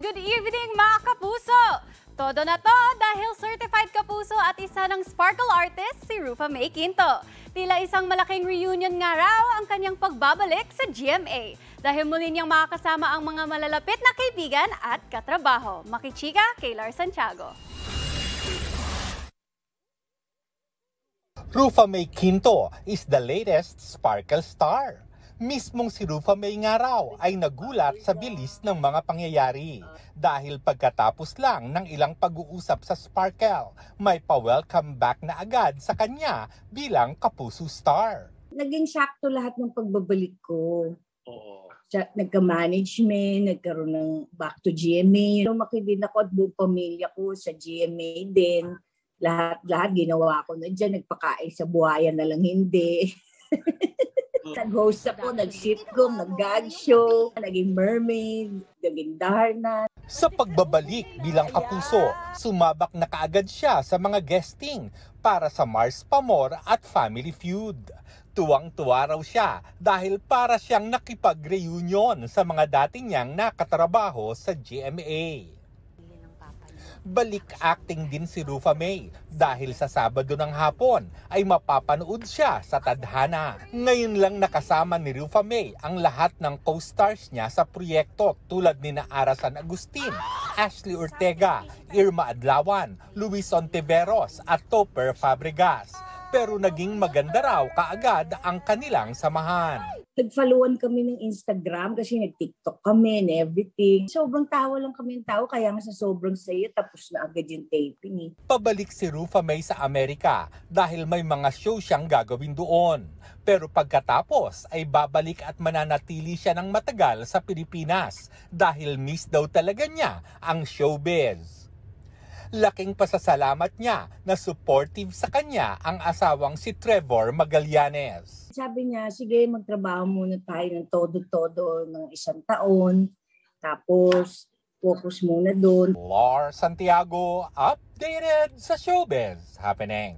good evening mga kapuso! Todo na to dahil certified kapuso at isa ng sparkle artist si Rufa May Quinto. Tila isang malaking reunion nga raw ang kanyang pagbabalik sa GMA dahil muli niyang makakasama ang mga malalapit na kaibigan at katrabaho. Makichika kay Lars Santiago. Rufa May Quinto is the latest sparkle star. Mismong si Rufa May nga raw ay nagulat sa bilis ng mga pangyayari dahil pagkatapos lang ng ilang pag-uusap sa Sparkle, may pa-welcome back na agad sa kanya bilang kapuso star. Naging sakto lahat ng pagbabalik ko. Oo. Nagka-management, nagkaroon ng back to GMA. Lumaki din ako at buong pamilya ko sa GMA din. Lahat ginawa ko na dyan. Nagpakain sa buhaya na lang hindi. Nag-host ako, nag-sitcom, nag-gag show, naging mermaid, naging Darna. Sa pagbabalik bilang kapuso, sumabak na kaagad siya sa mga guesting para sa Mars Pamor at Family Feud. Tuwang-tuwa raw siya dahil para siyang nakipag-reunion sa mga dati niyang nakatrabaho sa GMA. Balik acting din si Rufa May dahil sa Sabado ng hapon ay mapapanood siya sa Tadhana. Ngayon lang nakasama ni Rufa May ang lahat ng co-stars niya sa proyekto tulad ni Ara San Agustin, Ashley Ortega, Irma Adlawan, Luis Ontiveros at Topper Fabregas. Pero naging maganda raw kaagad ang kanilang samahan. Nag-followan kami ng Instagram kasi nag-TikTok kami and everything. Sobrang tawa lang kami ng tao kaya nga sa sobrang saya tapos na agad yung taping. Pabalik si Rufa May sa Amerika dahil may mga show siyang gagawin doon. Pero pagkatapos ay babalik at mananatili siya ng matagal sa Pilipinas dahil miss daw talaga niya ang showbiz. Laking pasasalamat niya na supportive sa kanya ang asawang si Trevor Magallanes. Sabi niya, sige magtrabaho muna tayo ng todo-todo ng 1 taon. Tapos focus muna doon. Lars Santiago, updated sa showbiz happening.